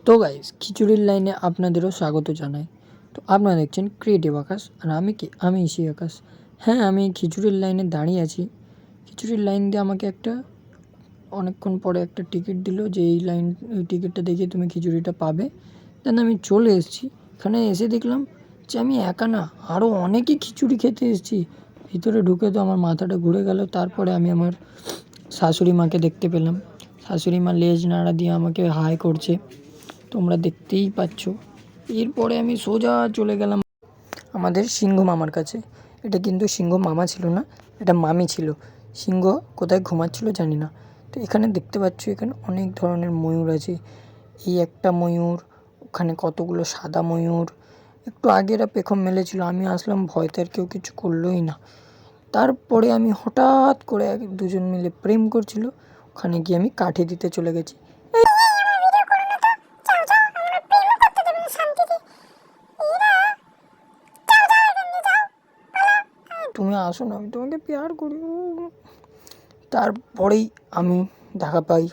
তো গাইস, খিচুড়ির লাইনে আপনাদেরও স্বাগত জানাই। তো আপনারা দেখছেন ক্রিয়েটিভ আকাশ, আর আমি ইসি আকাশ। হ্যাঁ, আমি খিচুড়ির লাইনে দাঁড়িয়ে আছি। খিচুড়ির লাইন দিয়ে আমাকে অনেকক্ষণ পরে একটা টিকিট দিল যে এই টিকিটটা দেখিয়ে তুমি খিচুড়িটা পাবে। দেন আমি চলে এসেছি। এখানে এসে দেখলাম যে আমি একা না, আরও অনেকেই খিচুড়ি খেতে এসেছি। ভিতরে ঢুকে তো আমার মাথাটা ঘুরে গেল। তারপরে আমি আমার শাশুড়ি মাকে দেখতে পেলাম। শাশুড়ি মা লেজ নাড়া দিয়ে আমাকে হাই করছে, তোমরা দেখতেই পাচ্ছ। এরপরে আমি সোজা চলে গেলাম আমাদের সিংহ মামার কাছে। এটা কিন্তু সিংহ মামা ছিল না, এটা মামি ছিল। সিংহ কোথায় ঘুমাচ্ছিল জানি না। তো এখানে দেখতে পাচ্ছ, এখানে অনেক ধরনের ময়ূর আছে। এই একটা ময়ূর, ওখানে কতগুলো সাদা ময়ূর। একটু আগে এরা পেখম মেলেছিল, আমি আসলাম, ভয়তে আর কেউ কিছু করলোই না। তারপরে আমি হঠাৎ করে দুজন মিলে প্রেম করছিল, ওখানে গিয়ে আমি কাঠি দিতে চলে গেছি। তুমি আসো না, আমি তোমাকে প্যার করি। তারপরেই আমি দেখা পাই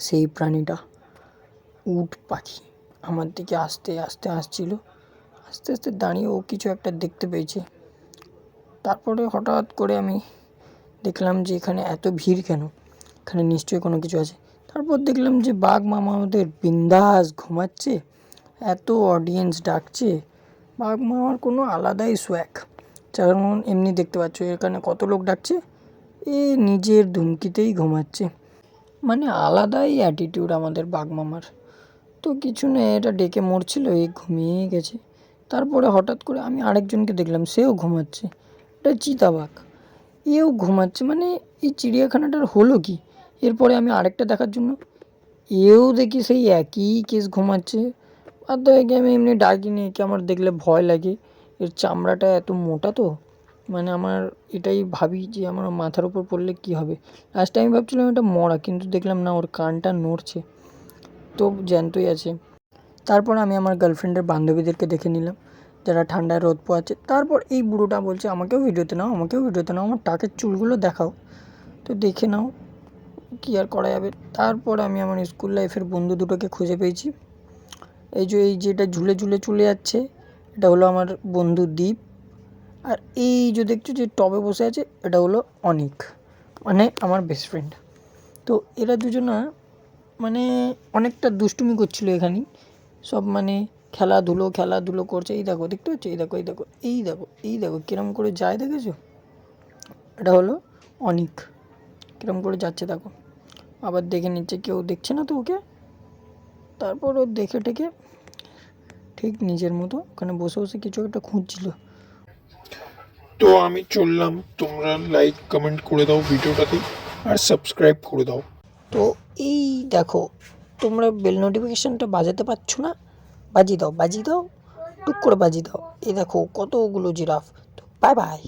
সেই প্রাণীটা, উট পাখি, আমার দিকে আস্তে আস্তে আসছিল। আস্তে আস্তে দাঁড়িয়ে ও কিছু একটা দেখতে পেয়েছে। তারপরে হঠাৎ করে আমি দেখলাম যে এখানে এত ভিড় কেন, এখানে নিশ্চয়ই কোনো কিছু আছে। তারপর দেখলাম যে বাঘ মামা আমাদের বিন্দাস ঘুমাচ্ছে, এত অডিয়েন্স ডাকছে। বাঘ মামার কোনো আলাদাই সোয়াগ, যেমন এমনি দেখতে পাচ্ছ এখানে কত লোক ডাকছে, এ নিজের ধুমকিতেই ঘুমাচ্ছে। মানে আলাদাই অ্যাটিটিউড আমাদের বাঘ মামার। তো কিছু নেই, এটা ডেকে মরছিল, এই ঘুমিয়েই গেছে। তারপরে হঠাৎ করে আমি আরেকজনকে দেখলাম, সেও ঘুমাচ্ছে। এটা চিতাবাঘ, এও ঘুমাচ্ছে। মানে এই চিড়িয়াখানাটার হলো কি? এরপরে আমি আরেকটা দেখার জন্য, এও দেখি সেই একই কেস ঘুমাচ্ছে। বাধ্য হয়ে গিয়ে আমি এমনি ডাকিনি, একে আমার দেখলে ভয় লাগে। এর চামড়াটা এত মোটা, তো মানে আমার এটাই ভাবি যে আমার মাথার উপর পড়লে কী হবে। লাস্টে আমি ভাবছিলাম এটা মরা, কিন্তু দেখলাম না, ওর কানটা নড়ছে, তো জ্যান্তই আছে। তারপর আমি আমার গার্লফ্রেন্ডের বান্ধবীদেরকে দেখে নিলাম, যারা ঠান্ডায় রোদ পোয়াচ্ছে। তারপর এই বুড়োটা বলছে আমাকেও ভিডিওতে নাও, আমার টাকের চুলগুলো দেখাও। তো দেখে নাও, কী আর করা যাবে। তারপর আমি আমার স্কুল লাইফের বন্ধু দুটোকে খুঁজে পেয়েছি। এই যেটা ঝুলে ঝুলে চলে যাচ্ছে, এটা হলো আমার বন্ধু দীপ। আর এই যে দেখছো যে টবে বসে আছে, এটা হলো অনিক, মানে আমার বেস্ট ফ্রেন্ড। তো এরা দুজনা মানে অনেকটা দুষ্টুমি করছিল এখানেই সব, মানে খেলাধুলো করছে। এই দেখো, দেখতে পাচ্ছ, এই দেখো কিরম করে যায়, দেখেছো? এটা হলো অনিক, কিরম করে যাচ্ছে দেখো। আবার দেখে নিচ্ছে, কেউ দেখছে না তো ওকে। তারপর ও দেখে টেকে ঠিক নিজের মতো ওখানে বসে বসে কিছু একটা খুঁজছিল। তো আমি চললাম, তোমরা লাইক কমেন্ট করে দাও ভিডিওটাতে, আর সাবস্ক্রাইব করে দাও। তো এই দেখো, তোমরা বেল নোটিফিকেশানটা বাজাতে পারছো না, বাজিয়ে দাও, টুক করে বাজিয়ে দাও। এই দেখো কতগুলো জিরাফ। তো বাই বাই।